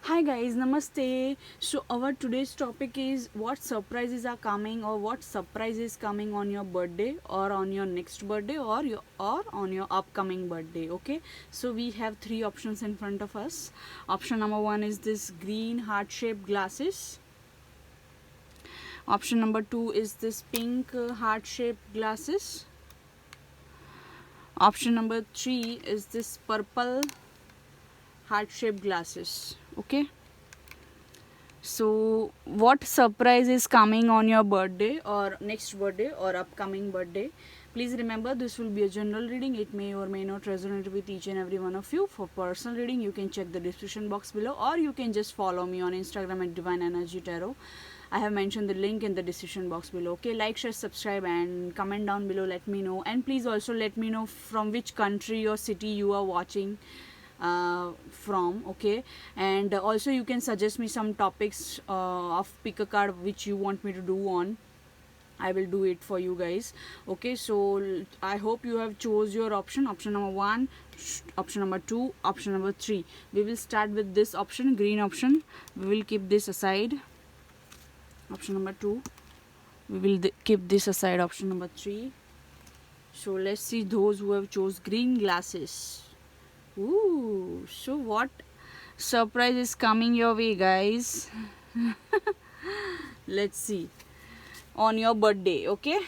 Hi guys, namaste. So our today's topic is what surprises are coming or what surprise is coming on your birthday or on your next birthday or on your upcoming birthday. Okay, so we have three options in front of us. Option number one is this green heart-shaped glasses. Option number two is this pink heart-shaped glasses. Option number three is this purple heart-shaped glasses. Okay, so, what surprise is coming on your birthday or next birthday or upcoming birthday? Please remember this will be a general reading. It may or may not resonate with each and every one of you. For personal reading, you can check the description box below or you can just follow me on Instagram at Divine Energy Tarot. I have mentioned the link in the description box below. Okay, like, share, subscribe, and comment down below. Let me know, and please also let me know from which country or city you are watching from. Okay, and also you can suggest me some topics of pick a card which you want me to do on. I will do it for you guys. Okay, so I hope you have chose your option number one, option number two, option number three. We will start with this option, green option. We will keep this aside. Option number two, we will keep this aside. Option number three. So let's see those who have chose green glasses. Ooh, so what surprise is coming your way, guys? Let's see. On your birthday, okay?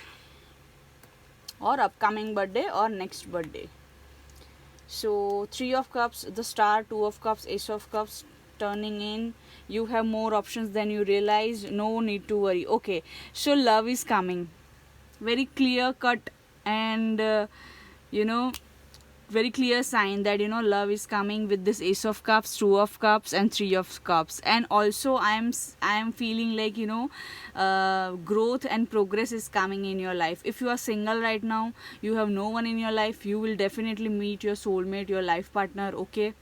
Or upcoming birthday or next birthday. So, Three of Cups, the Star, Two of Cups, Ace of Cups turning in. You have more options than you realize. No need to worry. Okay, so love is coming. Very clear cut and very clear sign that love is coming with this Ace of Cups, Two of Cups, and Three of Cups. And also I am feeling like growth and progress is coming in your life. If you are single right now, you have no one in your life, you will definitely meet your soulmate, your life partner. Okay,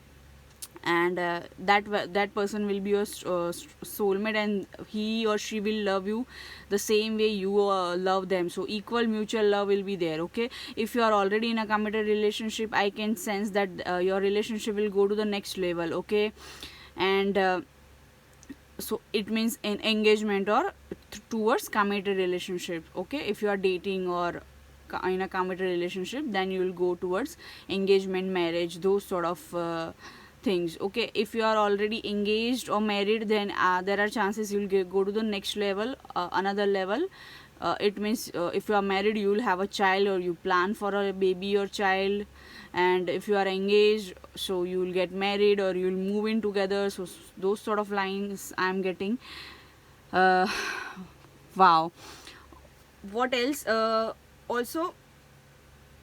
and that person will be your soulmate, and he or she will love you the same way you love them. So equal mutual love will be there. Okay, if you are already in a committed relationship, I can sense that your relationship will go to the next level. Okay, and so it means an engagement or towards committed relationship. Okay, if you are dating or in a committed relationship, then you will go towards engagement, marriage, those sort of things. Okay, if you are already engaged or married, then there are chances you'll go to the next level, another level. It means if you are married, you will have a child or you plan for a baby or child. And if you are engaged, so you will get married or you will move in together. So those sort of lines I am getting. uh, wow. What else? Also,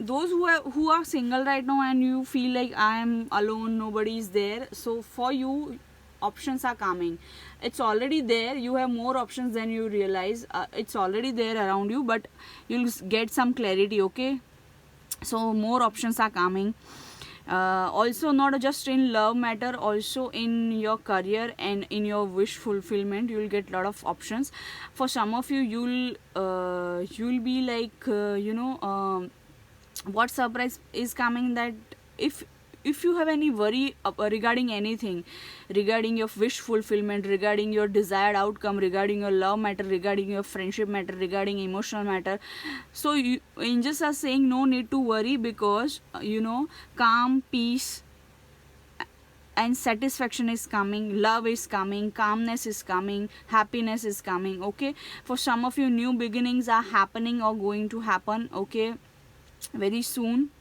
those who are single right now and you feel like I am alone, nobody is there, so for you options are coming. It's already there, you have more options than you realize. It's already there around you, but you'll get some clarity. Okay, so more options are coming. Also, not just in love matter, also in your career and in your wish fulfillment, you will get a lot of options. For some of you, you'll be like what surprise is coming, that if if you have any worry regarding anything, regarding your wish fulfillment, regarding your desired outcome, regarding your love matter, regarding your friendship matter, regarding emotional matter, so angels are saying no need to worry, because calm, peace, and satisfaction is coming, love is coming, calmness is coming, happiness is coming. Okay, for some of you, new beginnings are happening or going to happen. Okay, very soon.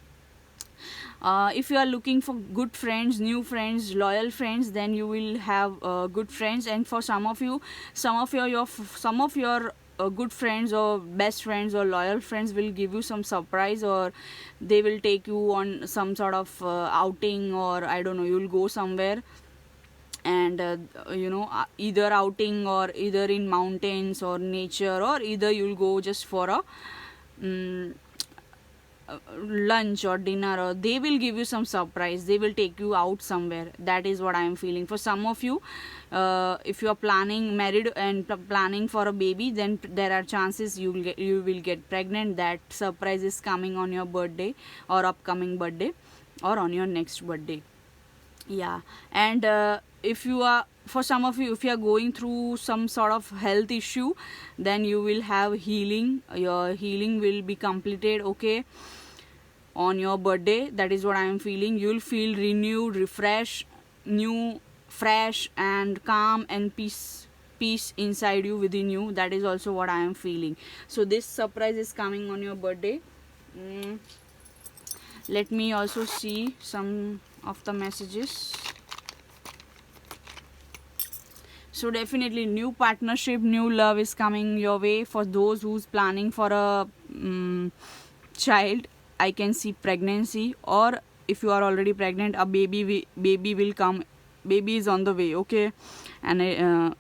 If you are looking for good friends, new friends, loyal friends, then you will have good friends. And for some of your good friends or best friends or loyal friends will give you some surprise, or they will take you on some sort of outing, or I don't know, you'll go somewhere. And either outing or either in mountains or nature, or either you'll go just for a um, lunch or dinner, or they will give you some surprise, they will take you out somewhere. That is what I am feeling. For some of you, if you are planning married and planning for a baby, then there are chances you will get pregnant. That surprise is coming on your birthday or upcoming birthday or on your next birthday. Yeah. And if you are for some of you, if you are going through some sort of health issue, then you will have healing. Your healing will be completed, okay, on your birthday. That is what I am feeling. You'll feel renewed, refreshed, new, fresh, and calm, and peace inside you, within you. That is also what I am feeling. So this surprise is coming on your birthday. Let me also see some of the messages. So definitely new partnership, new love is coming your way. For those who's planning for a child, I can see pregnancy, or if you are already pregnant, a baby will come. Baby is on the way, okay, and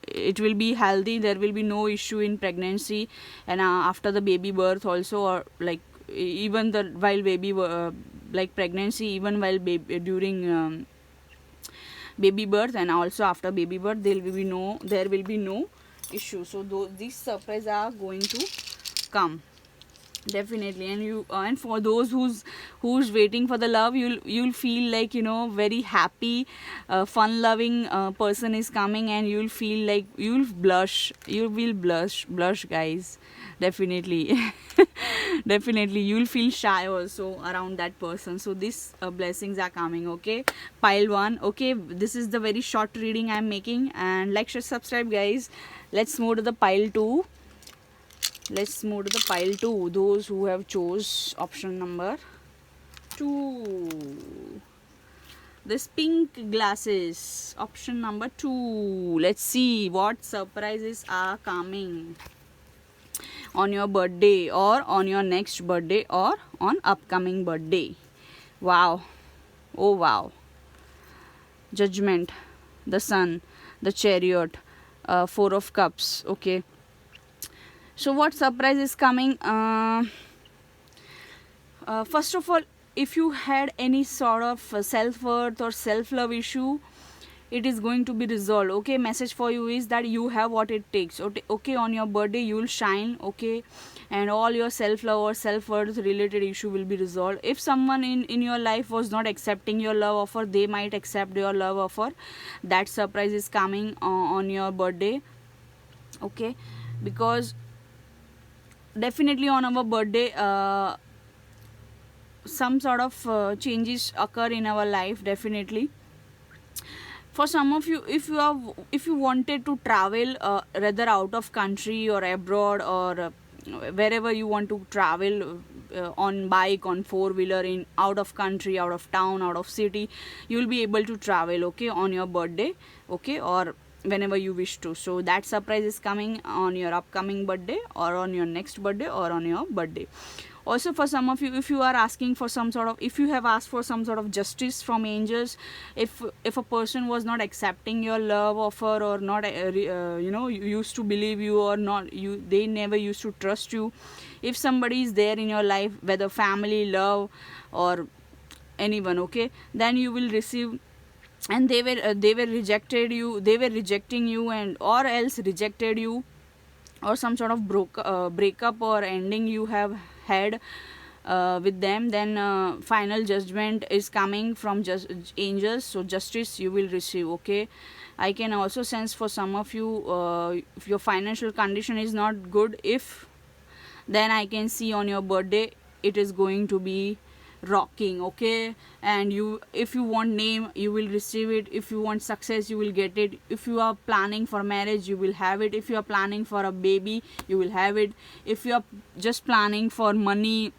it will be healthy. There will be no issue in pregnancy, and after the baby birth also, or like even the while baby like pregnancy, even while baby during baby birth, and also after baby birth, there will be no issue. So these surprises are going to come definitely. And you and for those who's waiting for the love, you'll feel like, you know, very happy, fun loving person is coming, and you'll feel like you will blush guys, definitely. Definitely you'll feel shy also around that person. So these blessings are coming, okay. Pile 1, okay, this is the very short reading I'm making, and like, share, subscribe guys. Let's move to the pile 2. Those who have chose option number 2, this pink glasses, option number 2. Let's see what surprises are coming on your birthday, or on your next birthday, or on upcoming birthday. Wow. Oh wow. Judgment, the Sun, the Chariot, 4 of Cups, okay. So what surprise is coming? First of all, if you had any sort of self-worth or self-love issue, it is going to be resolved, okay. Message for you is that you have what it takes, okay. On your birthday you will shine, okay, and all your self-love or self-worth related issue will be resolved. If someone in your life was not accepting your love offer, they might accept your love offer. That surprise is coming on your birthday, okay. Because definitely on our birthday, some sort of changes occur in our life, definitely. For some of you, if you wanted to travel, rather out of country or abroad, or wherever you want to travel, on bike, on 4-wheeler, in out of country, out of town, out of city, you will be able to travel, okay, on your birthday, okay, or whenever you wish to. So that surprise is coming on your upcoming birthday, or on your next birthday, or on your birthday. Also, for some of you, if you are asking for some sort of, if you have asked for some sort of justice from angels, if a person was not accepting your love offer, or not you know, used to believe you, or not, they never used to trust you. If somebody is there in your life, whether family, love, or anyone, okay, then you will receive. And they were rejecting you, and or else rejected you, or some sort of breakup or ending you have had with them. Then final judgment is coming from angels. So justice you will receive, okay. I can also sense for some of you, if your financial condition is not good, then I can see on your birthday it is going to be rocking, okay. And if you want name, you will receive it. If you want success, you will get it. If you are planning for marriage, you will have it. If you are planning for a baby, you will have it. If you are just planning for money,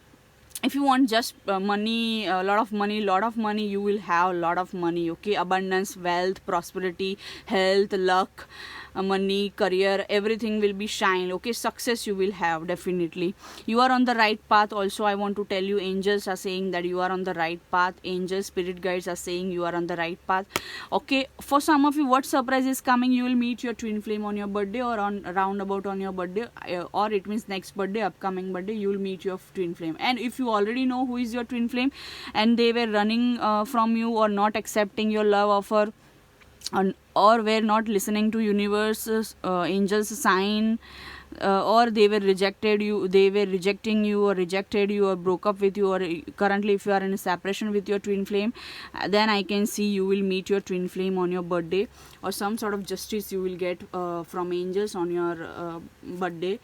if you want just money, a lot of money, you will have a lot of money, okay. Abundance, wealth, prosperity, health, luck, money, career, everything will be shine, okay. Success you will have, definitely. You are on the right path. Also, I want to tell you, angels are saying that you are on the right path. Angels, spirit guides are saying you are on the right path, okay. For some of you, what surprise is coming? You will meet your twin flame on your birthday, or on roundabout on your birthday, or it means next birthday, upcoming birthday, you will meet your twin flame. And if you already know who is your twin flame, and they were running from you, or not accepting your love offer, or were not listening to universe's angels sign, or they were rejecting you or rejected you or broke up with you, or currently if you are in a separation with your twin flame, then I can see you will meet your twin flame on your birthday, or some sort of justice you will get from angels on your birthday,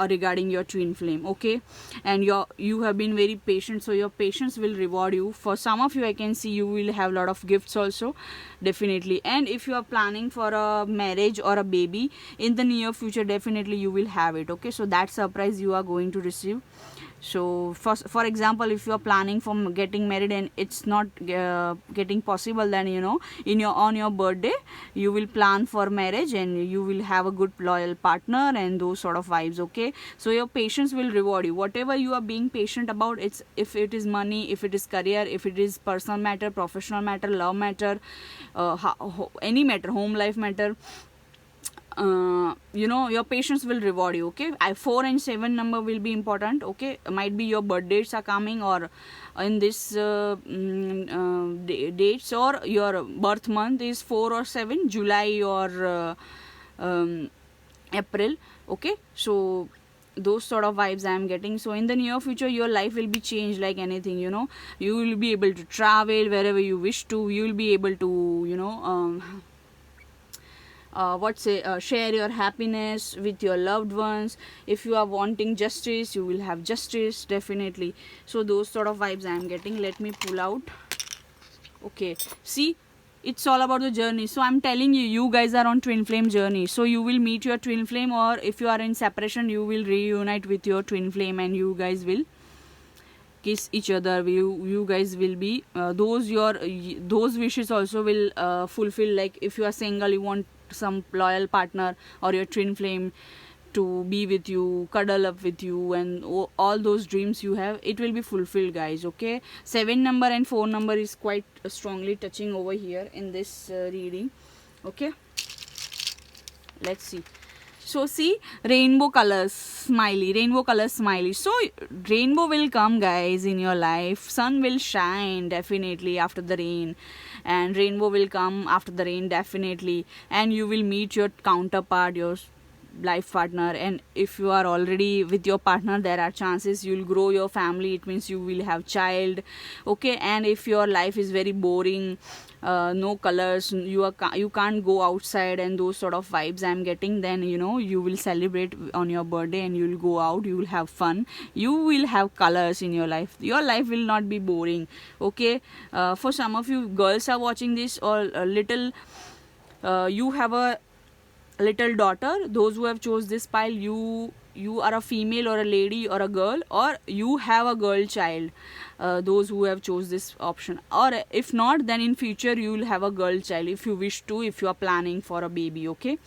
regarding your twin flame. Okay, and you have been very patient, so your patience will reward you. For some of you, I can see you will have a lot of gifts also, definitely. And if you are planning for a marriage or a baby in the near future, definitely you will have it. Okay, so that surprise you are going to receive. So for example, if you are planning for getting married and it's not getting possible, then on your birthday you will plan for marriage and you will have a good loyal partner and those sort of vibes. Okay, so your patience will reward you. Whatever you are being patient about, it's if it is money, if it is career, if it is personal matter, professional matter, love matter, any matter, home life matter, your patience will reward you. Okay, 4 and 7 number will be important. Okay, might be your birth dates are coming, or in this dates, or your birth month is 4 or 7, July or April. Okay, so those sort of vibes I am getting. So in the near future, your life will be changed like anything. You will be able to travel wherever you wish to. You will be able to share your happiness with your loved ones. If you are wanting justice, you will have justice, definitely. So those sort of vibes I am getting. Let me pull out. Okay, see, it's all about the journey. So I'm telling you, you guys are on twin flame journey. So you will meet your twin flame, or if you are in separation, you will reunite with your twin flame and you guys will kiss each other. You guys will be those wishes also will fulfill. Like if you are single, you want some loyal partner or your twin flame to be with you, cuddle up with you, and all those dreams you have, it will be fulfilled, guys. Okay, 7 number and 4 number is quite strongly touching over here in this reading. Okay, let's see. So see, rainbow colors smiley. So rainbow will come, guys, in your life. Sun will shine definitely after the rain, and rainbow will come after the rain, definitely. And you will meet your counterpart, your life partner. And if you are already with your partner, there are chances you'll grow your family. It means you will have child. Okay, and if your life is very boring, no colors, you can't go outside and those sort of vibes I'm getting, then you will celebrate on your birthday and you will go out, you will have fun, you will have colors in your life. Your life will not be boring. Okay, for some of you girls are watching this, or a little you have a little daughter, those who have chose this pile, you are a female or a lady or a girl, or you have a girl child, those who have chose this option. Or if not, then in future you will have a girl child if you wish to, if you are planning for a baby. Okay,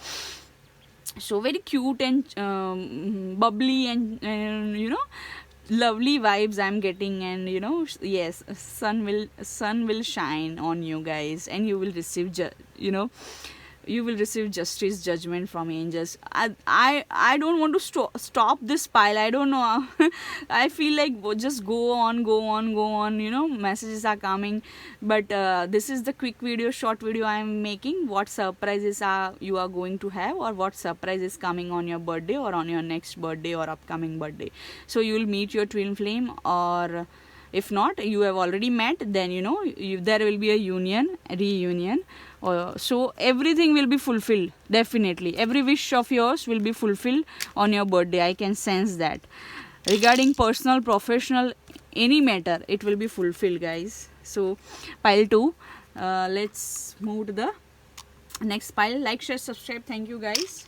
so very cute and bubbly and lovely vibes I'm getting. And yes, sun will shine on you guys, and you will receive you will receive justice, judgment from angels. I don't want to stop this pile. I don't know. I feel like just go on. Messages are coming, but this is the quick video, short video I am making. What surprises you are going to have, or what surprise is coming on your birthday, or on your next birthday or upcoming birthday. So you will meet your twin flame, or if not, you have already met, then there will be a reunion. So everything will be fulfilled, definitely. Every wish of yours will be fulfilled on your birthday. I can sense that. Regarding personal, professional, any matter, it will be fulfilled, guys. So pile 2, let's move to the next pile. Like, share, subscribe. Thank you, guys.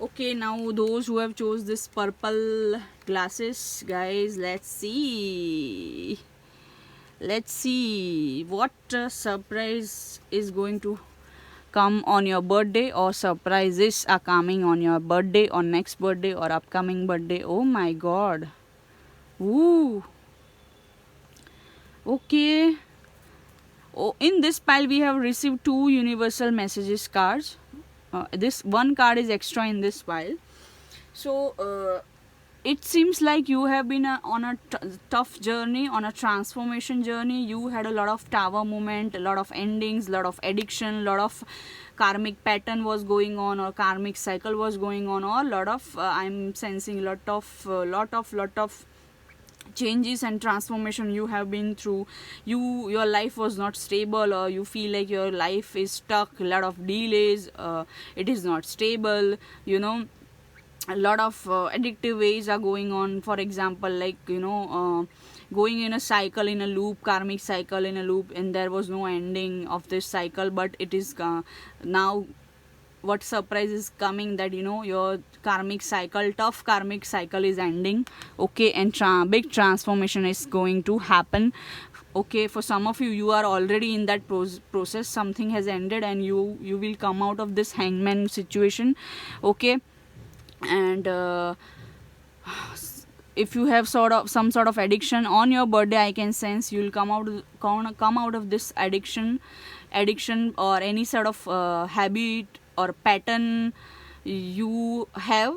Okay, now those who have chose this purple glasses, guys, let's see what surprise is going to come on your birthday, or surprises are coming on your birthday, or next birthday, or upcoming birthday. Oh my god. Ooh. Okay. Oh, in this pile we have received 2 universal messages cards. This one card is extra in this pile. So it seems like you have been on a tough journey, on a transformation journey. You had a lot of tower moment, a lot of endings, a lot of addiction, a lot of karmic pattern was going on, or karmic cycle was going on, or a lot of I'm sensing lot of changes and transformation you have been through. Your life was not stable, or you feel like your life is stuck, a lot of delays, it is not stable, a lot of addictive ways are going on. For example, like going in a cycle, in a loop, karmic cycle in a loop, and there was no ending of this cycle, but it is now what surprise is coming, that your karmic cycle, tough karmic cycle is ending, okay, and big transformation is going to happen. Okay, for some of you, you are already in that process. Something has ended, and you will come out of this hangman situation, okay. And if you have some sort of addiction on your birthday, I can sense you'll come out of this addiction or any sort of habit or pattern you have,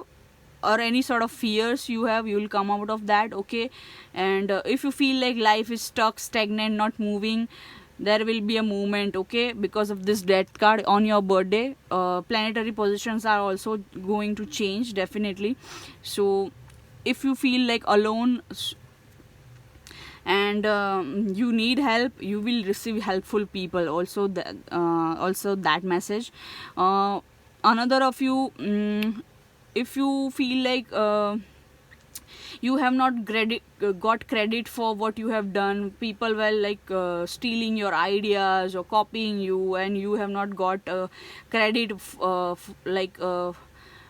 or any sort of fears you have, you will come out of that, okay. And if you feel like life is stuck, stagnant, not moving, there will be a movement, okay, because of this death card on your birthday. Planetary positions are also going to change, definitely. So if you feel like alone and you need help, you will receive helpful people also. Also that message. Another of you, if you feel like you have not got credit for what you have done, people were like stealing your ideas or copying you, and you have not got credit,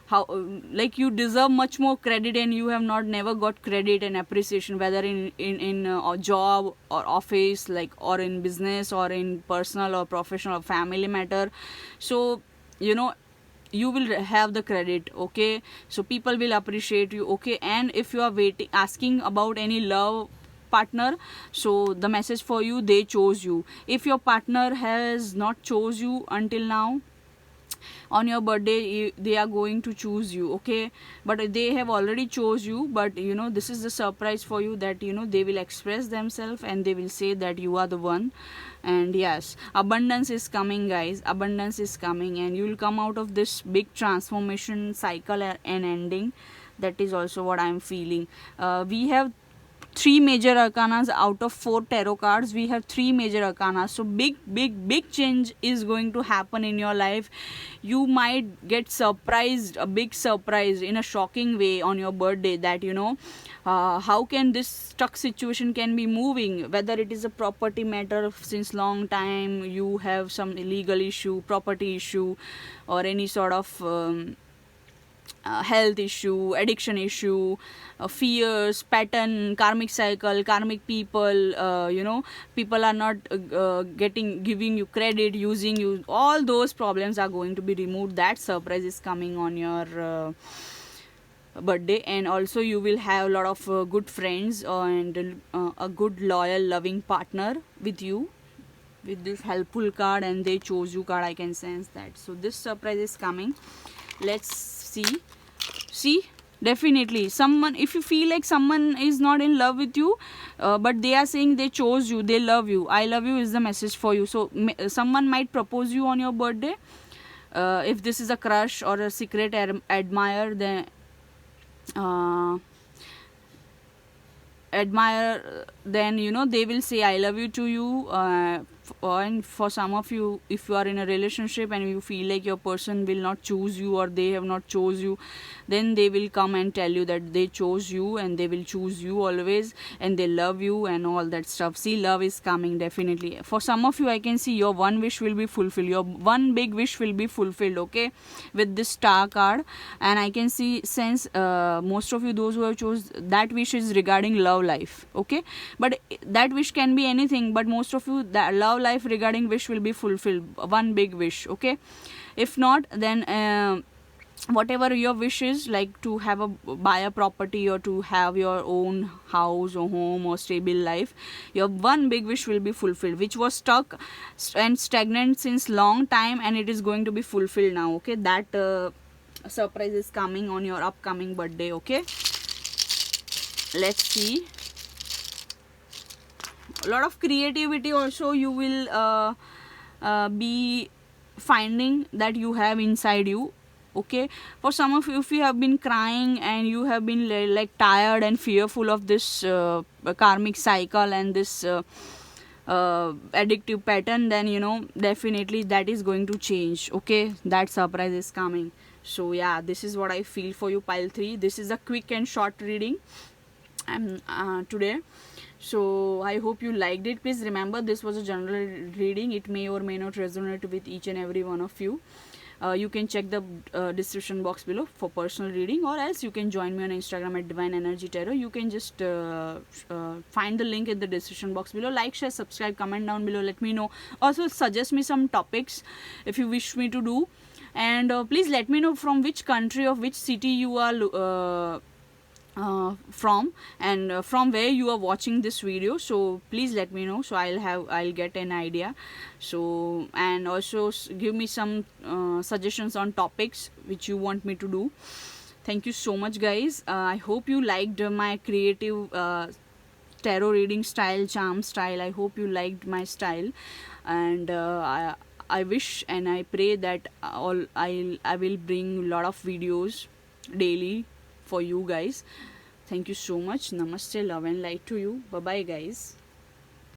how like you deserve much more credit, and you have not never got credit and appreciation, whether in a job or office, like, or in business, or in personal or professional or family matter. So you will have the credit, okay. So people will appreciate you, okay. And if you are asking about any love partner, so the message for you, they chose you. If your partner has not chose you until now, on your birthday they are going to choose you, okay. But they have already chose you, but this is the surprise for you, that they will express themselves and they will say that you are the one. And yes, abundance is coming, guys. Abundance is coming, and you will come out of this big transformation cycle and ending. That is also what I am feeling. We have 3 major arcanas out of 4 tarot cards. We have 3 major arcanas, so big change is going to happen in your life. You might get surprised, a big surprise in a shocking way on your birthday, that how can this stuck situation can be moving, whether it is a property matter since long time, you have some legal issue, property issue, or any sort of health issue, addiction issue, fears, pattern, karmic cycle, karmic people, people are not giving you credit, using you. All those problems are going to be removed. That surprise is coming on your birthday. And also you will have a lot of good friends and a good, loyal, loving partner with you, with this helpful card and they chose you card. I can sense that. So this surprise is coming. Let's see. Definitely someone, if you feel like someone is not in love with you, but they are saying they chose you, they love you, I love you is the message for you. So someone might propose you on your birthday. If this is a crush or a secret admirer, then they will say I love you to you. And for some of you, if you are in a relationship and you feel like your person will not choose you, or they have not chose you, then they will come and tell you that they chose you and they will choose you always, and they love you and all that stuff. See, love is coming, definitely. For some of you, I can see your one wish will be fulfilled, your one big wish will be fulfilled, okay, with this star card. And I can sense most of you, those who have chose, that wish is regarding love life, okay. But that wish can be anything, but most of you, that love life regarding wish will be fulfilled, one big wish, okay. If not, then whatever your wish is, like to buy a property, or to have your own house or home or stable life, your one big wish will be fulfilled, which was stuck and stagnant since long time, and it is going to be fulfilled now, okay. That surprise is coming on your upcoming birthday, okay. let's see. A lot of creativity also you will be finding that you have inside you. Okay, for some of you, if you have been crying and you have been like tired and fearful of this karmic cycle and this addictive pattern, then definitely that is going to change. Okay, that surprise is coming. So yeah, this is what I feel for you, pile 3. This is a quick and short reading today. So I hope you liked it. Please remember, this was a general reading. It may or may not resonate with each and every one of you. You can check the description box below for personal reading, or else you can join me on Instagram at Divine Energy Tarot. You can just find the link in the description box below. Like, share, subscribe, comment down below, let me know. Also suggest me some topics if you wish me to do, and please let me know from which country or which city you are from, and from where you are watching this video. So please let me know, so I'll get an idea. So, and also give me some suggestions on topics which you want me to do. Thank you so much, guys. I hope you liked my creative tarot reading style, charm style. I hope you liked my style, and I wish and I pray that I will bring a lot of videos daily for you guys. Thank you so much. Namaste, love and light to you. Bye bye, guys.